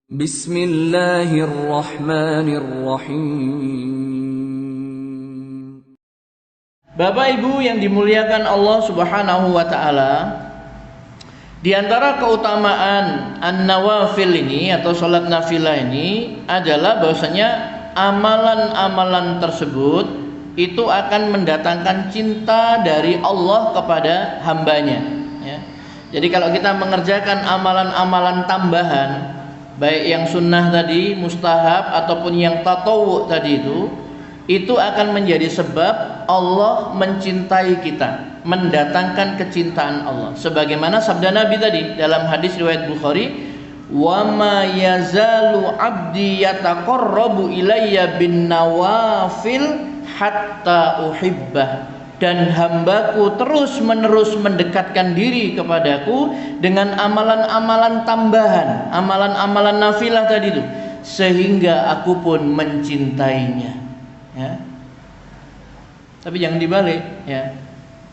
Bismillahirrahmanirrahim. Bapak Ibu yang dimuliakan Allah Subhanahu wa taala, di antara keutamaan an-nawafil ini atau salat nafilah ini adalah bahwasanya amalan-amalan tersebut itu akan mendatangkan cinta dari Allah kepada hambanya, ya. Jadi kalau kita mengerjakan amalan-amalan tambahan, baik yang sunnah tadi, mustahab ataupun yang tatawwu tadi itu akan menjadi sebab Allah mencintai kita, mendatangkan kecintaan Allah. Sebagaimana sabda Nabi tadi dalam hadis riwayat Bukhari, "Wa ma yazalu 'abdi yataqarrabu ilayya bin nawafil hatta uhibbah." Dan hambaku terus-menerus mendekatkan diri kepadaku dengan amalan-amalan tambahan, amalan-amalan nafilah tadi itu, sehingga aku pun mencintainya, ya. Tapi jangan dibalik, ya.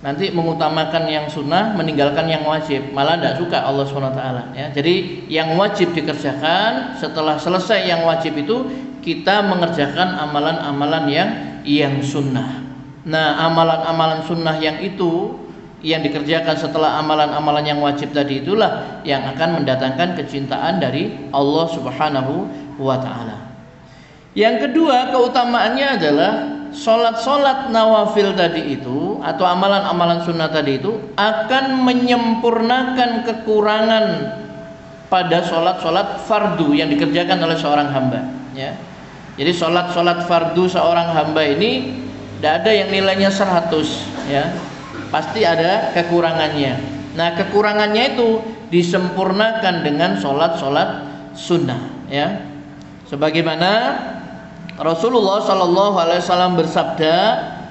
Nanti mengutamakan yang sunnah, meninggalkan yang wajib, malah tidak suka Allah SWT, ya. Jadi yang wajib dikerjakan, setelah selesai yang wajib itu kita mengerjakan amalan-amalan yang sunnah. Nah, amalan-amalan sunnah yang itu yang dikerjakan setelah amalan-amalan yang wajib tadi itulah yang akan mendatangkan kecintaan dari Allah Subhanahu wa taala. Yang kedua, keutamaannya adalah salat-salat nawafil tadi itu atau amalan-amalan sunnah tadi itu akan menyempurnakan kekurangan pada salat-salat fardu yang dikerjakan oleh seorang hamba, ya. Jadi salat-salat fardu seorang hamba ini tidak ada yang nilainya 100, ya. Pasti ada kekurangannya. Nah, kekurangannya itu disempurnakan dengan salat-salat sunnah, ya. Sebagaimana Rasulullah SAW bersabda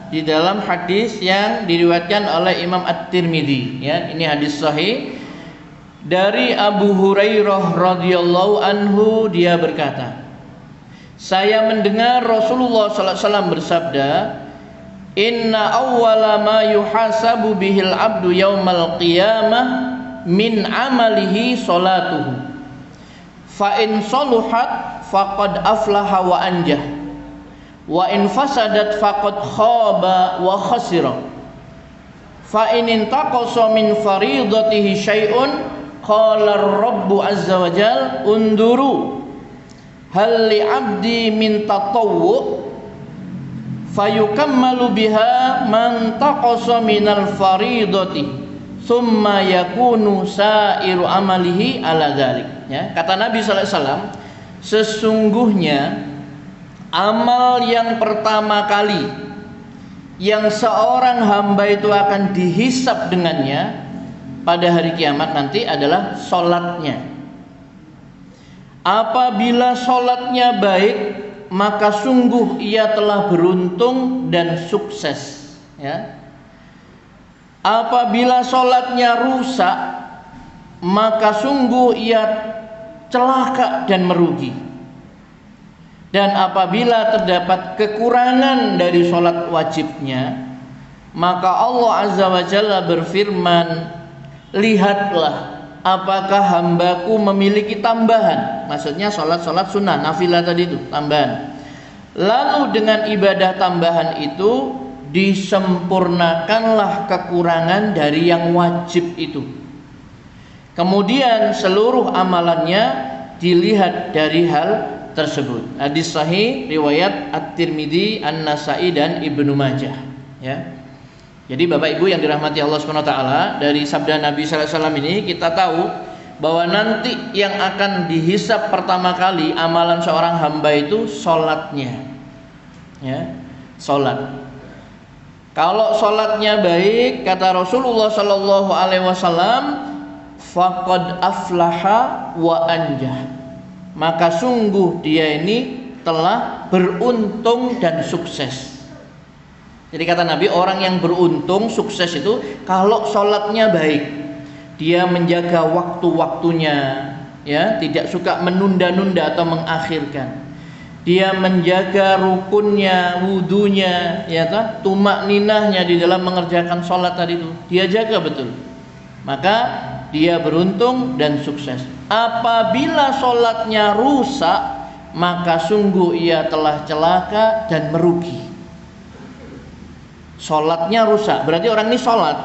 di dalam hadis yang diriwayatkan oleh Imam At-Tirmidzi, ya. Ini hadis sahih dari Abu Hurairah radhiyallahu anhu, dia berkata, saya mendengar Rasulullah SAW bersabda, inna awwala ma yuhasabu bihil abdu yaumal qiyamah min amalihi salatuhu fa in saluhat faqad aflaha wa anjah wa in fasadat faqad khaba wa khasira fa in intaqasa min faridatihi syai'un qala ar-rabbu azza wa jal unduru hal li abdi min tatawwu fayukammalu biha man taqasa minal faridati thumma yakunu sairu amalihi ala dzalik, ya. Kata Nabi sallallahu alaihi wasallam, sesungguhnya amal yang pertama kali yang seorang hamba itu akan dihisab dengannya pada hari kiamat nanti adalah salatnya. Apabila salatnya baik, maka sungguh ia telah beruntung dan sukses, ya. Apabila sholatnya rusak, maka sungguh ia celaka dan merugi. Dan apabila terdapat kekurangan dari sholat wajibnya, maka Allah Azza wa Jalla berfirman, lihatlah apakah hambaku memiliki tambahan. Maksudnya sholat-sholat sunnah, nafilah tadi itu, tambahan. Lalu dengan ibadah tambahan itu disempurnakanlah kekurangan dari yang wajib itu. Kemudian seluruh amalannya dilihat dari hal tersebut. Hadis sahih riwayat At-Tirmidzi, An-Nasa'i dan Ibnu Majah, ya. Jadi Bapak Ibu yang dirahmati Allah SWT, dari sabda Nabi sallallahu alaihi wasallam ini kita tahu bahwa nanti yang akan dihisab pertama kali amalan seorang hamba itu salatnya, ya, salat. Kalau salatnya baik, kata Rasulullah sallallahu alaihi wasallam, faqad aflaha wa anjah, maka sungguh dia ini telah beruntung dan sukses. Jadi kata Nabi, orang yang beruntung, sukses itu kalau sholatnya baik, dia menjaga waktu-waktunya, ya, tidak suka menunda-nunda atau mengakhirkan. Dia menjaga rukunnya, wudunya, ya, tumak ninahnya di dalam mengerjakan sholat tadi itu, dia jaga betul. Maka dia beruntung dan sukses. Apabila sholatnya rusak, maka sungguh ia telah celaka dan merugi. Sholatnya rusak, berarti orang ini sholat,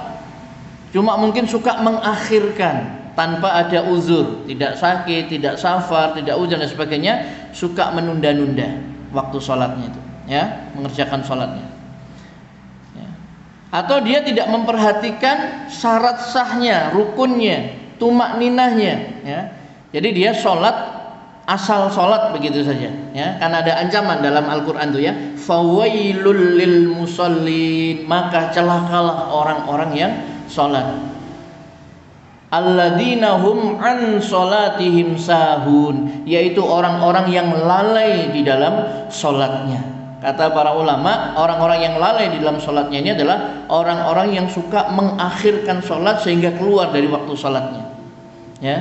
cuma mungkin suka mengakhirkan tanpa ada uzur, tidak sakit, tidak safar, tidak hujan dan sebagainya, suka menunda-nunda waktu sholatnya itu, ya, mengerjakan sholatnya. Ya. Atau dia tidak memperhatikan syarat sahnya, rukunnya, tumak ninahnya, ya. Jadi dia sholat asal sholat begitu saja, ya. Karena ada ancaman dalam Al-Quran itu, ya, fawailul lil musallin, maka celakalah orang-orang yang sholat. Alladzina hum an sholatihim sahun, yaitu orang-orang yang lalai di dalam sholatnya. Kata para ulama, orang-orang yang lalai di dalam sholatnya ini adalah orang-orang yang suka mengakhirkan sholat sehingga keluar dari waktu sholatnya, ya.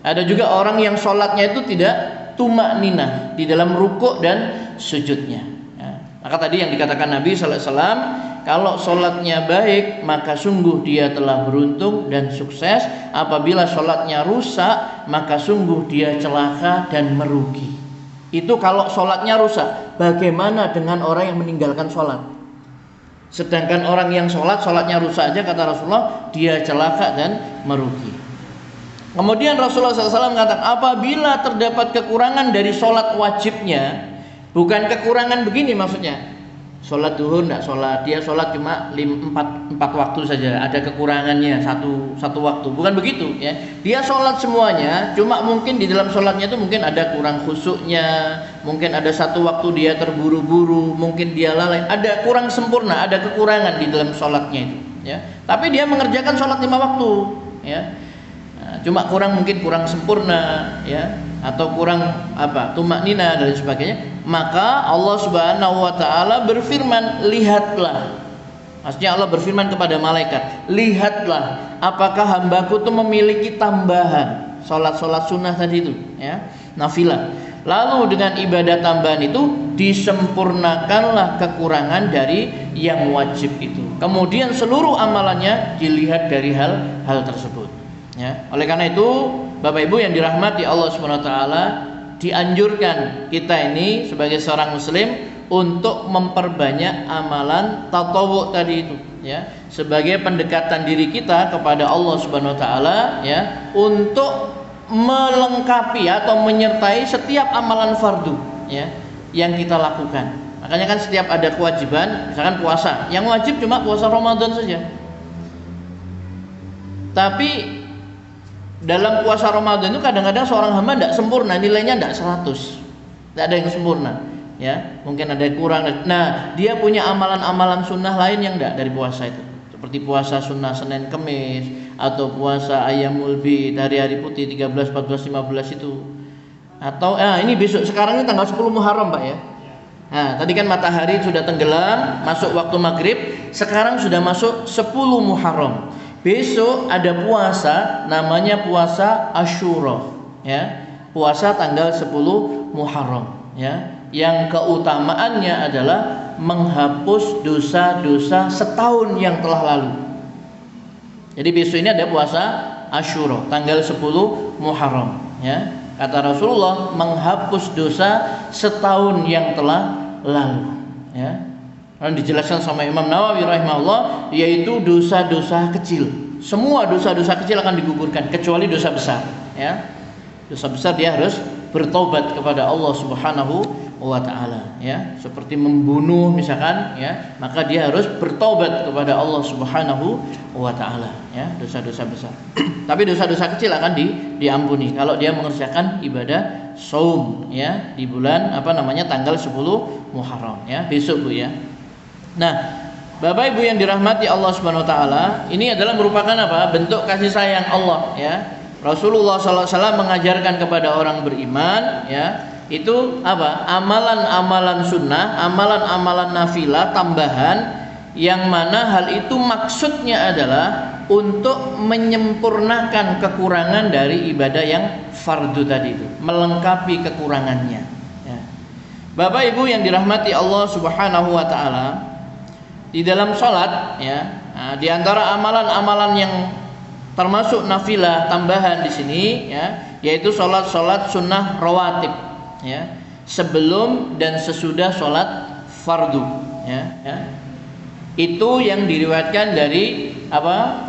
Ada juga orang yang sholatnya itu tidak tumak ninah di dalam rukuk dan sujudnya, ya. Maka tadi yang dikatakan Nabi sallallahu alaihi wasallam, kalau sholatnya baik maka sungguh dia telah beruntung dan sukses. Apabila sholatnya rusak maka sungguh dia celaka dan merugi. Itu kalau sholatnya rusak. Bagaimana dengan orang yang meninggalkan sholat? Sedangkan orang yang sholatnya rusak aja, kata Rasulullah, dia celaka dan merugi. Kemudian Rasulullah SAW mengatakan, apabila terdapat kekurangan dari sholat wajibnya, bukan kekurangan begini maksudnya, sholat duhur tidak sholat, dia sholat cuma 4 waktu saja, ada kekurangannya satu waktu, bukan begitu, ya. Dia sholat semuanya, cuma mungkin di dalam sholatnya itu mungkin ada kurang khusyuknya, mungkin ada satu waktu dia terburu-buru, mungkin dia lalai, ada kurang sempurna, ada kekurangan di dalam sholatnya itu, ya. Tapi dia mengerjakan sholat 5 waktu, ya. Nah, cuma mungkin kurang sempurna, ya, atau kurang tumak nina dan sebagainya. Maka Allah Subhanahu wa taala berfirman, lihatlah. Maksudnya Allah berfirman kepada malaikat, lihatlah apakah hambaku itu memiliki tambahan sholat sunnah tadi itu, ya, nafilah. Lalu dengan ibadah tambahan itu disempurnakanlah kekurangan dari yang wajib itu. Kemudian seluruh amalannya dilihat dari hal tersebut, ya. Oleh karena itu, Bapak Ibu yang dirahmati Allah Subhanahu wa taala, dianjurkan kita ini sebagai seorang muslim untuk memperbanyak amalan tatawwu tadi itu, ya, sebagai pendekatan diri kita kepada Allah Subhanahu wa taala, ya, untuk melengkapi atau menyertai setiap amalan fardu, ya, yang kita lakukan. Makanya kan setiap ada kewajiban, misalkan puasa, yang wajib cuma puasa Ramadan saja. Tapi dalam puasa Ramadan itu kadang-kadang seorang hamba tidak sempurna, nilainya tidak 100, tidak ada yang sempurna, ya, mungkin ada yang kurang. Nah, dia punya amalan-amalan sunnah lain yang tidak dari puasa itu, seperti puasa sunnah Senin Kemis, atau puasa Ayyamul Bid, hari-hari putih 13, 14, 15 itu. Atau ini besok, sekarang ini tanggal 10 Muharram, Pak, ya. Nah, tadi kan matahari sudah tenggelam, masuk waktu maghrib, sekarang sudah masuk 10 Muharram. Besok ada puasa, namanya puasa Asyura, ya, puasa tanggal 10 Muharram, ya, yang keutamaannya adalah menghapus dosa-dosa setahun yang telah lalu. Jadi besok ini ada puasa Asyura tanggal 10 Muharram, ya. Kata Rasulullah, menghapus dosa setahun yang telah lalu, ya. Dan dijelaskan sama Imam Nawawi rahimahullah, yaitu dosa-dosa kecil. Semua dosa-dosa kecil akan digugurkan kecuali dosa besar, ya. Dosa besar dia harus bertobat kepada Allah Subhanahu wa taala, ya. Seperti membunuh misalkan, ya, maka dia harus bertobat kepada Allah Subhanahu wa taala, ya, dosa-dosa besar. Tapi dosa-dosa kecil akan diampuni kalau dia mengerjakan ibadah saum, ya, di bulan tanggal 10 Muharram, ya, besok, Bu, ya. Nah, Bapak Ibu yang dirahmati Allah Subhanahu wa taala, ini adalah merupakan bentuk kasih sayang Allah, ya. Rasulullah SAW mengajarkan kepada orang beriman, ya, itu amalan-amalan sunnah, amalan-amalan nafilah tambahan, yang mana hal itu maksudnya adalah untuk menyempurnakan kekurangan dari ibadah yang fardu tadi itu, melengkapi kekurangannya, ya. Bapak Ibu yang dirahmati Allah Subhanahu wa taala, di dalam sholat, ya, di antara amalan-amalan yang termasuk nafilah tambahan di sini ya, yaitu sholat sunnah rawatib ya, sebelum dan sesudah sholat fardu ya. Itu yang diriwayatkan dari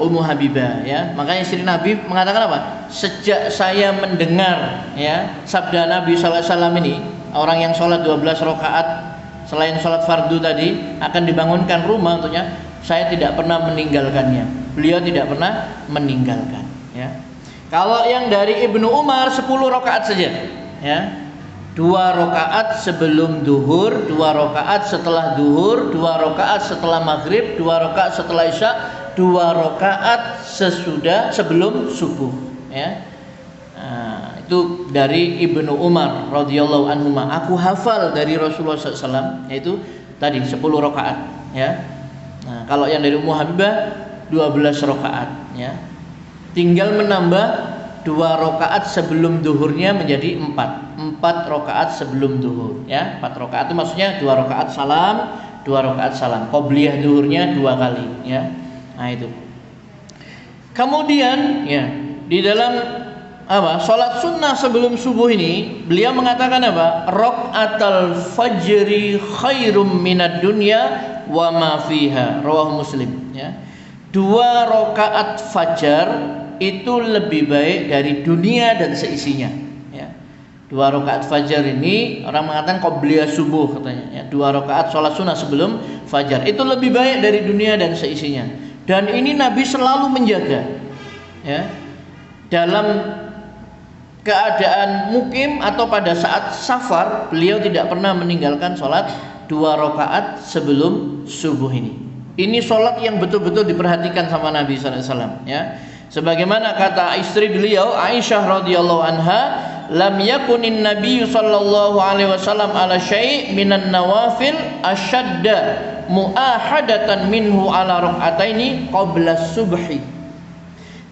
Ummu Habibah ya. Makanya istri Nabi mengatakan apa? Sejak saya mendengar ya sabda Nabi sallallahu alaihi wasallam ini, orang yang sholat 12 rakaat selain sholat fardu tadi akan dibangunkan rumah untuknya, saya tidak pernah meninggalkannya. Beliau tidak pernah meninggalkan ya. Kalau yang dari Ibnu Umar 10 rakaat saja ya. 2 rakaat sebelum duhur, 2 rakaat setelah duhur, 2 rakaat setelah maghrib, 2 rakaat setelah isya, 2 rakaat sebelum subuh ya. Nah, itu dari Ibnu Umar radhiyallahu anhu. Aku hafal dari Rasulullah SAW yaitu tadi 10 rakaat ya. Nah, kalau yang dari Ummu Habibah 12 rakaat ya. Tinggal menambah 2 rakaat sebelum duhurnya menjadi 4 rakaat sebelum duhur ya. 4 rakaat itu maksudnya 2 rakaat salam, 2 rakaat salam. Qobliyah duhurnya 2 kali ya. Nah itu. Kemudian ya, di dalam salat sunnah sebelum subuh ini beliau mengatakan Rakaatul fajri khairum minad dunya wa ma fiha, rawahu Muslim ya. 2 rakaat fajar itu lebih baik dari dunia dan seisinya ya. 2 rakaat fajar ini orang mengatakan qobliyah subuh katanya ya. 2 rakaat sholat sunnah sebelum fajar itu lebih baik dari dunia dan seisinya. Dan ini Nabi selalu menjaga ya. Dalam keadaan mukim atau pada saat safar, beliau tidak pernah meninggalkan sholat 2 rakaat sebelum subuh ini. Ini sholat yang betul-betul diperhatikan sama Nabi SAW ya. Sebagaimana kata istri beliau Aisyah radhiyallahu anha, lam yakunin Nabi sallallahu alaihi wasallam ala syai' minan nawafil ashadda muahadatan minhu ala rak'ataini qabla subhi.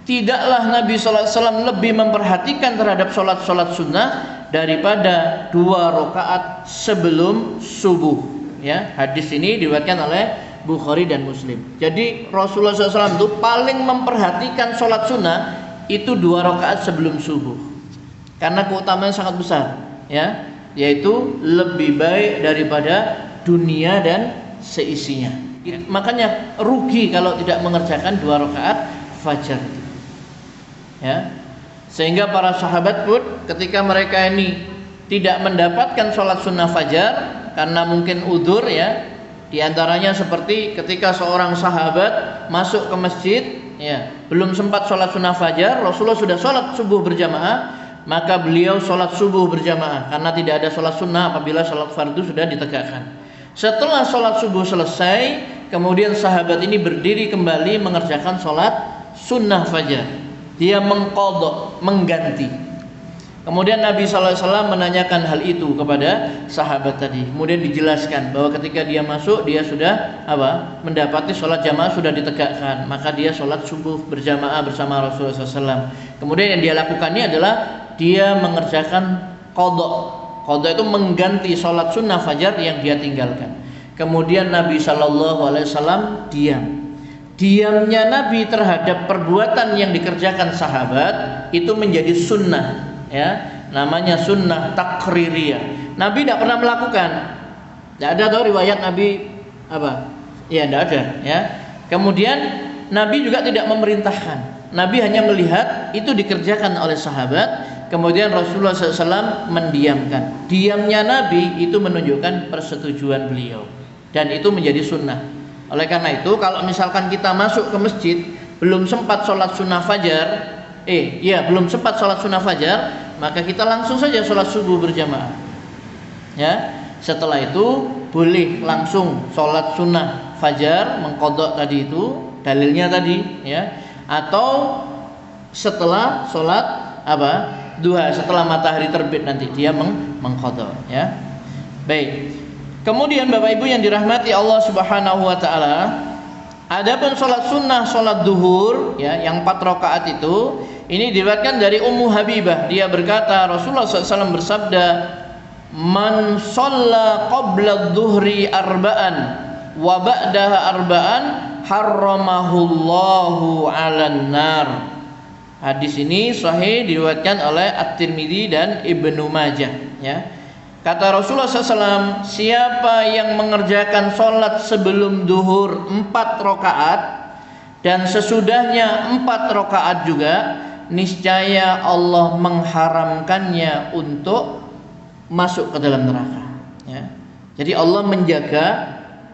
Tidaklah Nabi sallallahu alaihi wasallam lebih memperhatikan terhadap salat-salat sunnah daripada 2 rakaat sebelum subuh ya. Hadis ini diriwayatkan oleh Bukhari dan Muslim. Jadi Rasulullah SAW itu paling memperhatikan sholat sunnah itu 2 rakaat sebelum subuh, karena keutamaan sangat besar ya, yaitu lebih baik daripada dunia dan seisinya. Makanya rugi kalau tidak mengerjakan 2 rakaat fajar ya. Sehingga para sahabat pun ketika mereka ini tidak mendapatkan sholat sunnah fajar karena mungkin udzur ya. Di antaranya seperti ketika seorang sahabat masuk ke masjid ya, belum sempat sholat sunnah fajar, Rasulullah sudah sholat subuh berjamaah, maka beliau sholat subuh berjamaah karena tidak ada sholat sunnah apabila sholat fardu sudah ditegakkan. Setelah sholat subuh selesai, kemudian sahabat ini berdiri kembali mengerjakan sholat sunnah fajar. Dia mengqadha, mengganti. Kemudian Nabi SAW menanyakan hal itu kepada sahabat tadi. Kemudian dijelaskan bahwa ketika dia masuk, dia sudah mendapati sholat jamaah sudah ditegakkan, maka dia sholat subuh berjamaah bersama Rasulullah SAW. Kemudian yang dia lakukannya adalah dia mengerjakan qadha. Qadha itu mengganti sholat sunnah fajar yang dia tinggalkan. Kemudian Nabi SAW diam. Diamnya Nabi terhadap perbuatan yang dikerjakan sahabat itu menjadi sunnah ya, namanya sunnah takririyah. Nabi tidak pernah melakukan, tidak ada tahu riwayat Nabi ya tidak ada ya. Kemudian Nabi juga tidak memerintahkan, Nabi hanya melihat itu dikerjakan oleh sahabat. Kemudian Rasulullah SAW mendiamkan. Diamnya Nabi itu menunjukkan persetujuan beliau, dan itu menjadi sunnah. Oleh karena itu kalau misalkan kita masuk ke masjid belum sempat sholat sunnah fajar, belum sempat sholat sunnah fajar, maka kita langsung saja sholat subuh berjamaah ya. Setelah itu boleh langsung sholat sunnah fajar, mengqadha tadi itu dalilnya tadi ya, atau setelah sholat duha, setelah matahari terbit nanti dia mengqadha ya. Baik. Kemudian Bapak Ibu yang dirahmati Allah Subhanahu wa taala, adapun sholat sunnah sholat duhur ya, yang 4 rakaat itu, ini diriwayatkan dari Ummu Habibah. Dia berkata Rasulullah SAW bersabda, man shalla qabla dhuhri arba'an wa ba'daha arba'an harramahullahu 'alan nar. Hadis ini sahih diriwayatkan oleh At-Tirmidzi dan Ibnu Majah, ya. Kata Rasulullah SAW, siapa yang mengerjakan sholat sebelum duhur 4 rakaat dan sesudahnya 4 rakaat juga, niscaya Allah mengharamkannya untuk masuk ke dalam neraka, ya. Jadi Allah menjaga,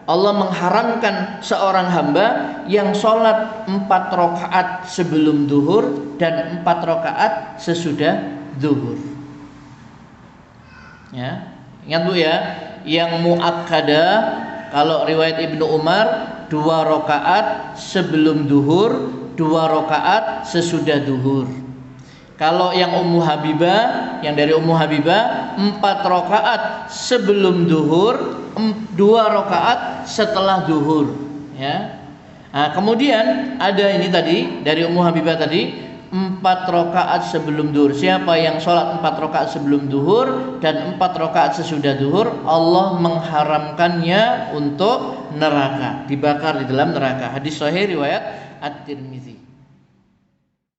Allah mengharamkan seorang hamba yang sholat 4 rakaat sebelum duhur dan 4 rakaat sesudah duhur. Ya, ingat Bu ya, yang muakkadah kalau riwayat Ibnu Umar 2 rakaat sebelum duhur, 2 rakaat sesudah duhur. Kalau yang Ummu Habibah, yang dari Ummu Habibah 4 rakaat sebelum duhur, 2 rakaat setelah duhur, ya. Nah, kemudian ada ini tadi dari Ummu Habibah tadi 4 rakaat sebelum duhur. Siapa yang sholat 4 rakaat sebelum duhur dan 4 rakaat sesudah duhur, Allah mengharamkannya untuk neraka, dibakar di dalam neraka. Hadis sahih riwayat At-Tirmidzi.